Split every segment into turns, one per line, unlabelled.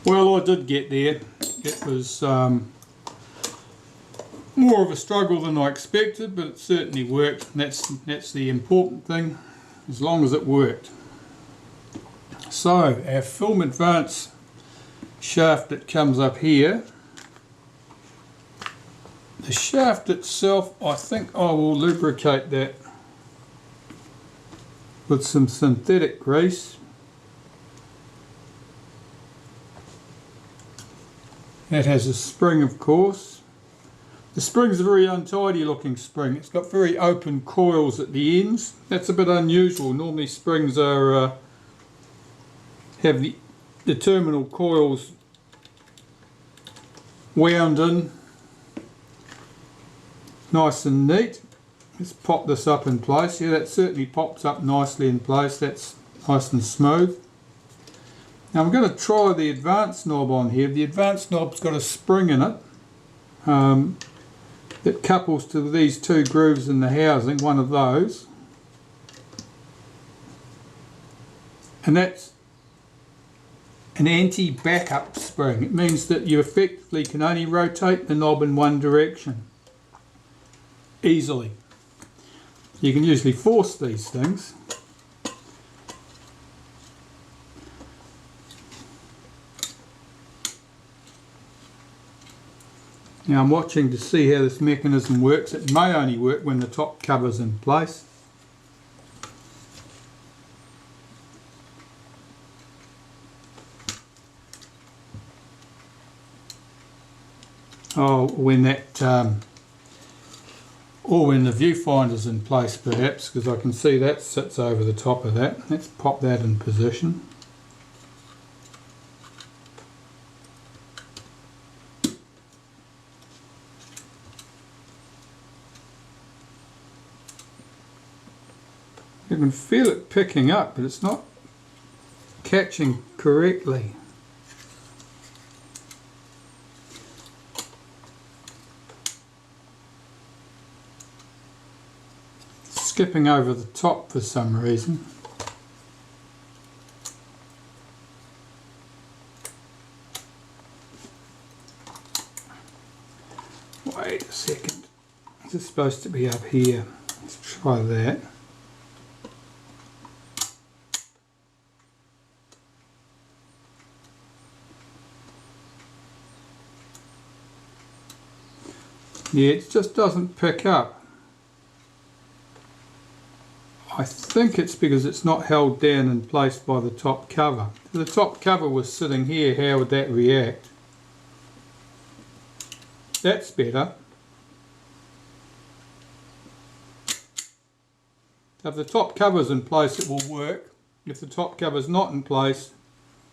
Well, I did get there. It was more of a struggle than I expected, but it certainly worked. That's the important thing, as long as it worked. So our film advance shaft that comes up here, the shaft itself, I think I will lubricate that with some synthetic grease. That has a spring, of course. The spring's a very untidy looking spring. It's got very open coils at the ends. That's a bit unusual. Normally springs are have the terminal coils wound in nice and neat. Let's pop this up in place. Yeah, that certainly pops up nicely in place. That's nice and smooth. Now I'm going to try the advance knob on here. The advance knob's got a spring in it that couples to these two grooves in the housing, one of those. And that's an anti-backup spring. It means that you effectively can only rotate the knob in one direction easily. You can usually force these things. Now I'm watching to see how this mechanism works. It may only work when the top cover's in place. Oh, when that, or when the viewfinder's in place perhaps, because I can see that sits over the top of that. Let's pop that in position. You can feel it picking up, but it's not catching correctly. Skipping over the top for some reason. Wait a second. This is supposed to be up here. Let's try that. Yeah, it just doesn't pick up. I think it's because it's not held down in place by the top cover. If the top cover was sitting here, how would that react? That's better. If the top cover's in place, it will work. If the top cover's not in place,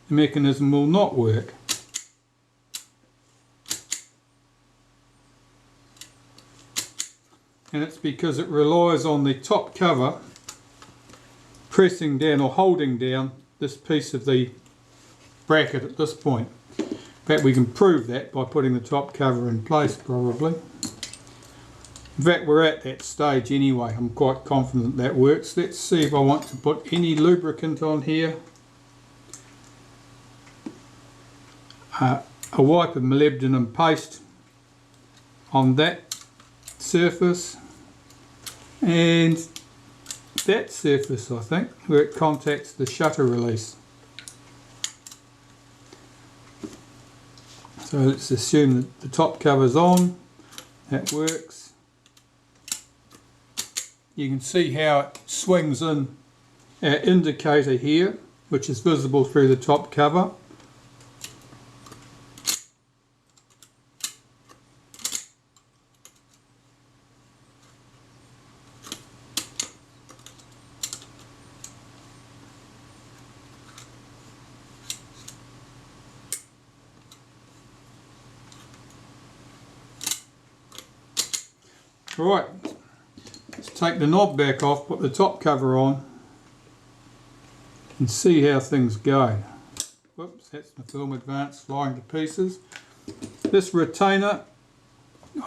the mechanism will not work. And it's because it relies on the top cover pressing down or holding down this piece of the bracket at this point. In fact, we can prove that by putting the top cover in place probably. In fact, we're at that stage anyway. I'm quite confident that works. Let's see if I want to put any lubricant on here. A wipe of molybdenum paste on that surface and that surface, I think, where it contacts the shutter release. So let's assume that the top cover's on. That works. You can see how it swings in our indicator here, which is visible through the top cover. Right, let's take the knob back off, put the top cover on and see how things go. Whoops, that's the film advance flying to pieces. This retainer,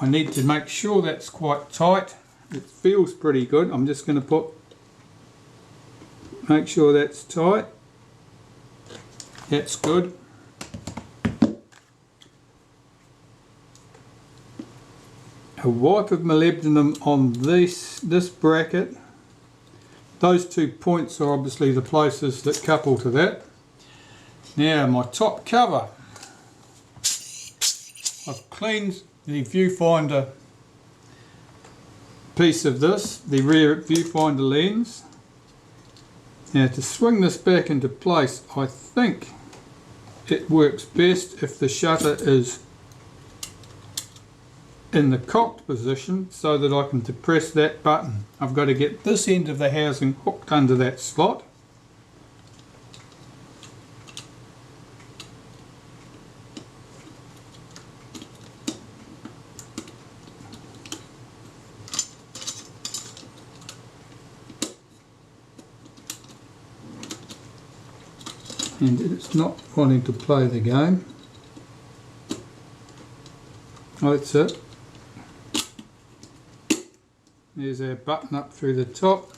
I need to make sure that's quite tight. It feels pretty good. I'm just going to make sure that's tight. That's good. a wipe of molybdenum on this bracket. Those 2 points are obviously the places that couple to that. Now my top cover. I've cleaned the viewfinder piece of this, the rear viewfinder lens. Now to swing this back into place, I think it works best if the shutter is in the cocked position so that I can depress that button. I've got to get this end of the housing hooked under that slot. And it's not wanting to play the game. Oh, that's it. There's our button up through the top.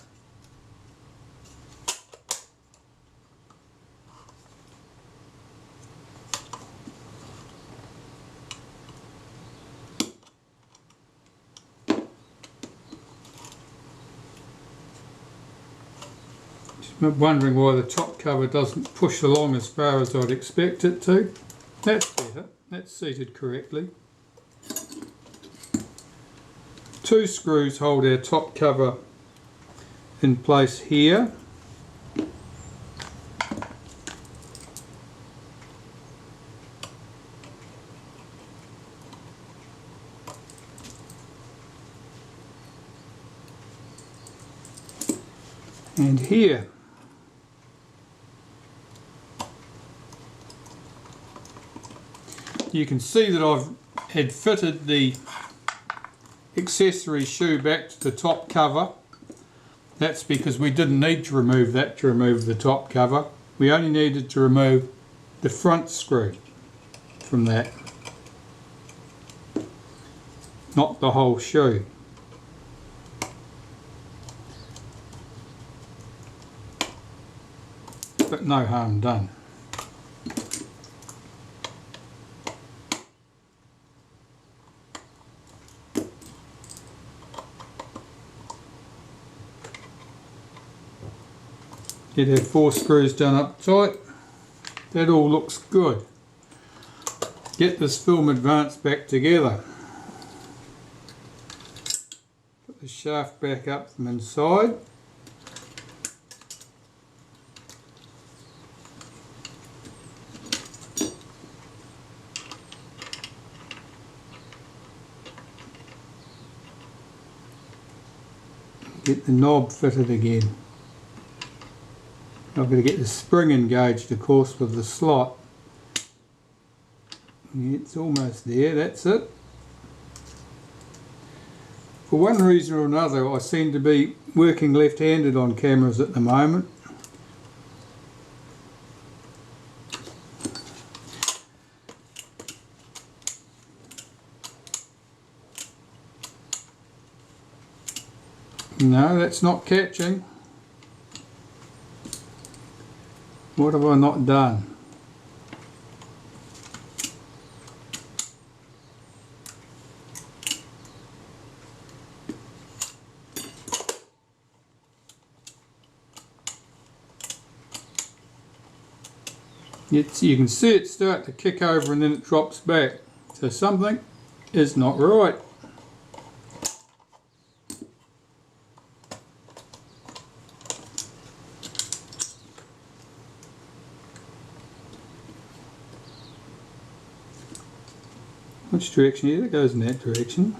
Wondering why the top cover doesn't push along as far as I'd expect it to. That's better, that's seated correctly. 2 screws hold our top cover in place here. And here. You can see that I've had fitted the accessory shoe back to the top cover. That's because we didn't need to remove that to remove the top cover. We only needed to remove the front screw from that, not the whole shoe. But no harm done. Get our 4 screws done up tight. That all looks good. Get this film advance back together. Put the shaft back up from inside. Get the knob fitted again. I've got to get the spring engaged, of course, with the slot. It's almost there, that's it. For one reason or another, I seem to be working left-handed on cameras at the moment. No, that's not catching. What have I not done? You can see it start to kick over and then it drops back. So something is not right. Which direction? Yeah, that goes in that direction.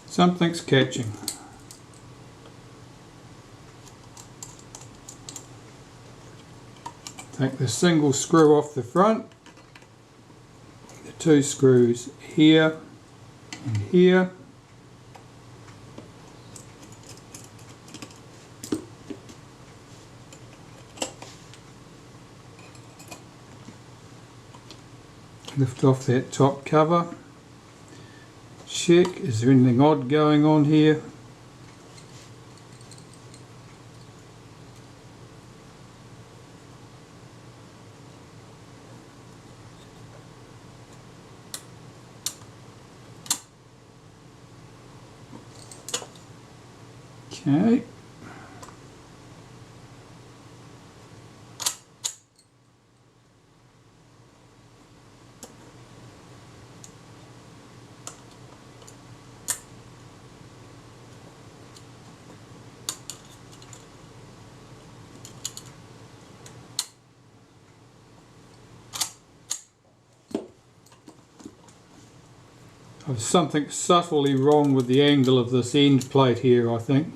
Something's catching. Take the single screw off the front, the 2 screws here and here. Lift off that top cover. Check, is there anything odd going on here? Okay. There's something subtly wrong with the angle of this end plate here, I think.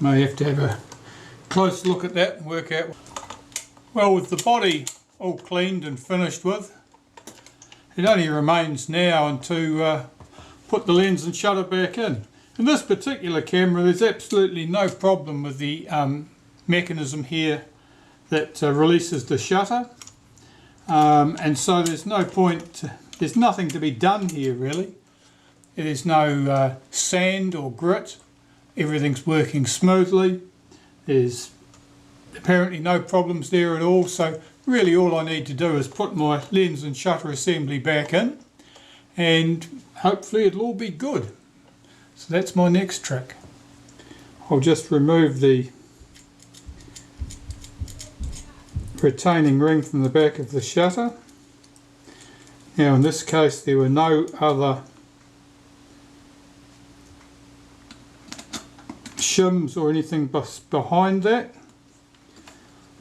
May have to have a close look at that and work out. Well, with the body all cleaned and finished with, it only remains now to put the lens and shutter back in. In this particular camera there's absolutely no problem with the mechanism here that releases the shutter, and so there's no point, there's nothing to be done here really. There's no sand or grit, everything's working smoothly, there's apparently no problems there at all, so really all I need to do is put my lens and shutter assembly back in and hopefully it'll all be good. So that's my next trick. I'll just remove the retaining ring from the back of the shutter. Now in this case there were no other shims or anything behind that.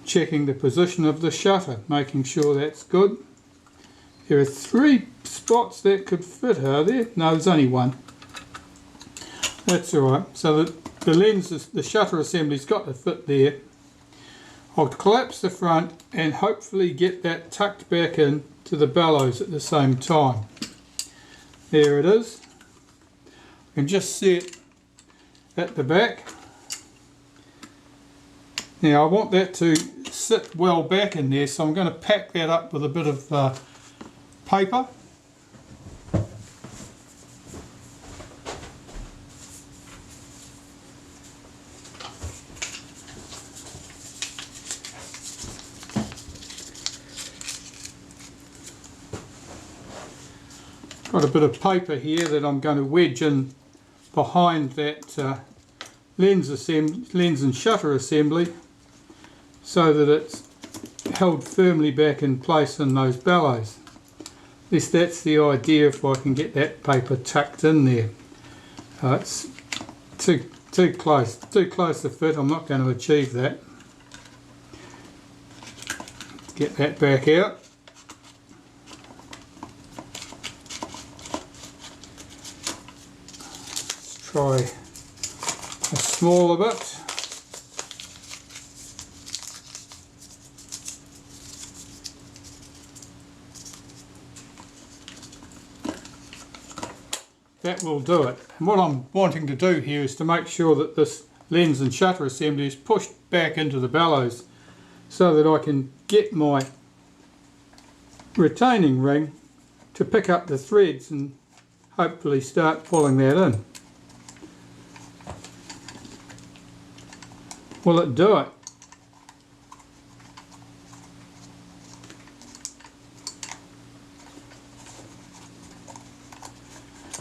Checking the position of the shutter, making sure that's good. There are 3 spots that could fit, are there? No, there's only one. That's alright. So the lens, the shutter assembly's got to fit there. I'll collapse the front and hopefully get that tucked back in to the bellows at the same time. There it is. I can just see it at the back. Now I want that to sit well back in there, so I'm going to pack that up with a bit of paper. Got a bit of paper here that I'm going to wedge in behind that lens and shutter assembly, so that it's held firmly back in place in those bellows. At least that's the idea, if I can get that paper tucked in there. It's too close to fit. I'm not going to achieve that. Get that back out. Let's try a smaller bit. That will do it. And what I'm wanting to do here is to make sure that this lens and shutter assembly is pushed back into the bellows, so that I can get my retaining ring to pick up the threads and hopefully start pulling that in. Will it do it?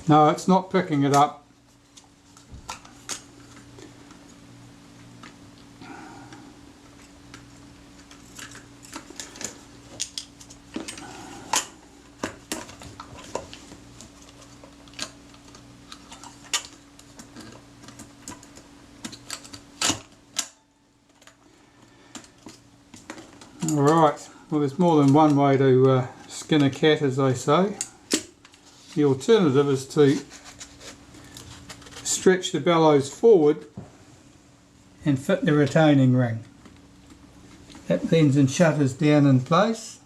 No, it's not picking it up. Alright, well there's more than one way to skin a cat, as they say. The alternative is to stretch the bellows forward and fit the retaining ring. That lens and shutter's down in place.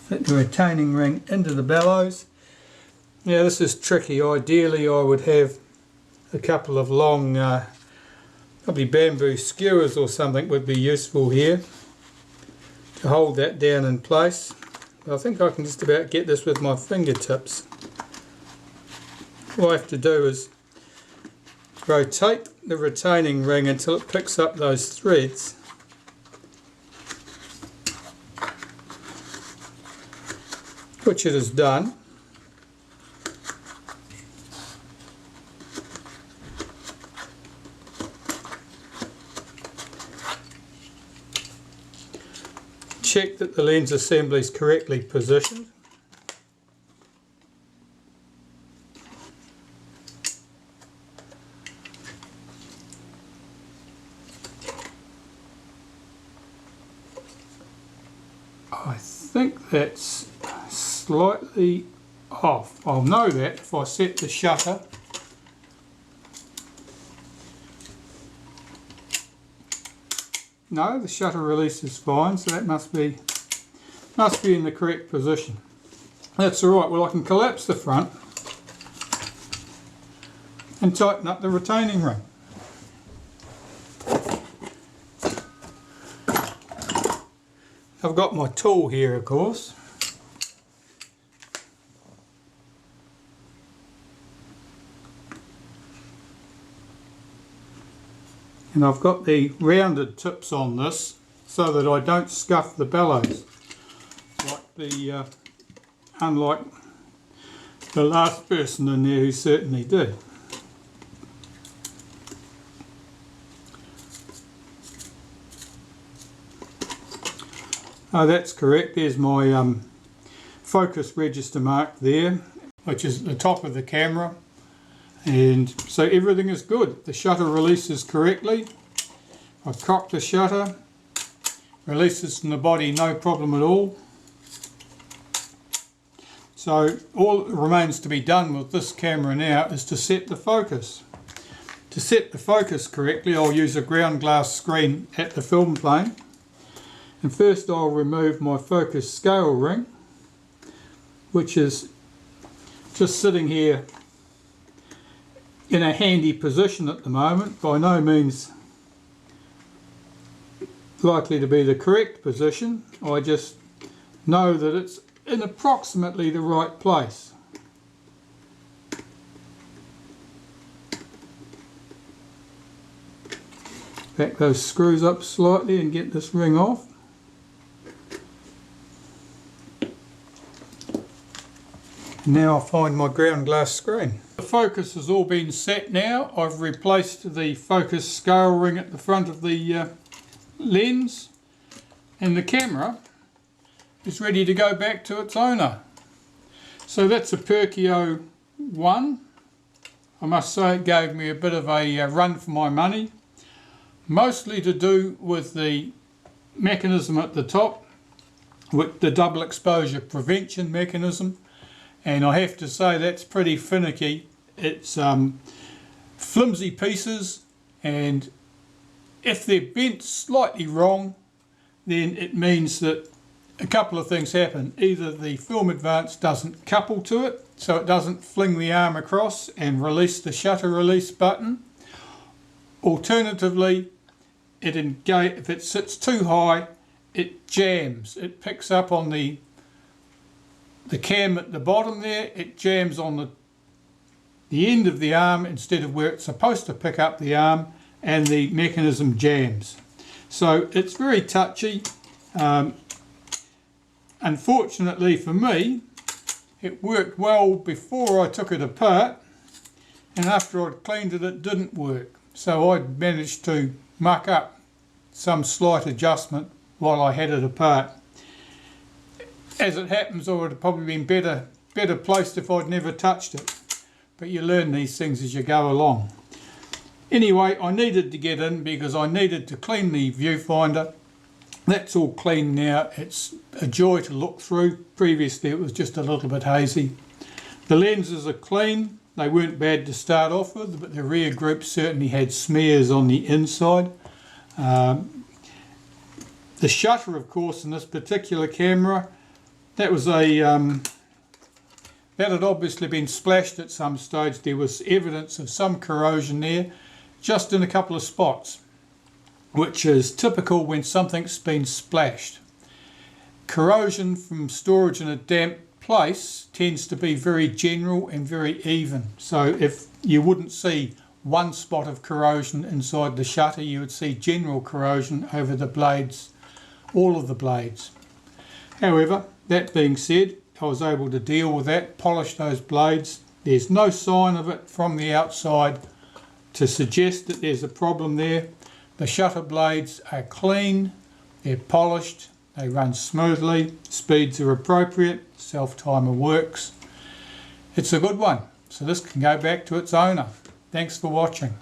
Fit the retaining ring into the bellows. Now this is tricky. Ideally I would have a couple of long probably bamboo skewers or something would be useful here to hold that down in place. But I think I can just about get this with my fingertips. All I have to do is rotate the retaining ring until it picks up those threads. Which it has done. Check that the lens assembly is correctly positioned. I think that's slightly off. I'll know that if I set the shutter. No, the shutter release is fine, so that must be in the correct position. That's alright. Well, I can collapse the front and tighten up the retaining ring. I've got my tool here, of course. And I've got the rounded tips on this so that I don't scuff the bellows, unlike the last person in there who certainly did. Oh, that's correct. There's my focus register mark there, which is at the top of the camera. And so everything is good. The shutter releases correctly. I've cocked the shutter, releases from the body, no problem at all. So all that remains to be done with this camera now is to set the focus. To set the focus correctly, I'll use a ground glass screen at the film plane. And first I'll remove my focus scale ring, which is just sitting here in a handy position at the moment, by no means likely to be the correct position. I just know that it's in approximately the right place. Back those screws up slightly and get this ring off. Now I'll find my ground glass screen. The focus has all been set now. I've replaced the focus scale ring at the front of the lens, and the camera is ready to go back to its owner. So that's a Perkeo I. I must say it gave me a bit of a run for my money, mostly to do with the mechanism at the top, with the double exposure prevention mechanism. And I have to say that's pretty finicky. It's flimsy pieces, and if they're bent slightly wrong, then it means that a couple of things happen. Either the film advance doesn't couple to it, so it doesn't fling the arm across and release the shutter release button. Alternatively, if it sits too high, it jams. It picks up on the cam at the bottom there, it jams on the end of the arm instead of where it's supposed to pick up the arm, and the mechanism jams. So it's very touchy. Unfortunately for me, it worked well before I took it apart, and after I'd cleaned it, it didn't work. So I managed to muck up some slight adjustment while I had it apart. As it happens, I would have probably been better placed if I'd never touched it. But you learn these things as you go along. Anyway, I needed to get in because I needed to clean the viewfinder. That's all clean now. It's a joy to look through. Previously it was just a little bit hazy. The lenses are clean. They weren't bad to start off with, but the rear group certainly had smears on the inside. The shutter, of course, in this particular camera, that had obviously been splashed at some stage. There was evidence of some corrosion there, just in a couple of spots, which is typical when something's been splashed. Corrosion from storage in a damp place tends to be very general and very even. So if you wouldn't see one spot of corrosion inside the shutter. You would see general corrosion over the blades, all of the blades. However, that being said, I was able to deal with that, polish those blades. There's no sign of it from the outside to suggest that there's a problem there. The shutter blades are clean, they're polished, they run smoothly, speeds are appropriate, self-timer works. It's a good one, so this can go back to its owner. Thanks for watching.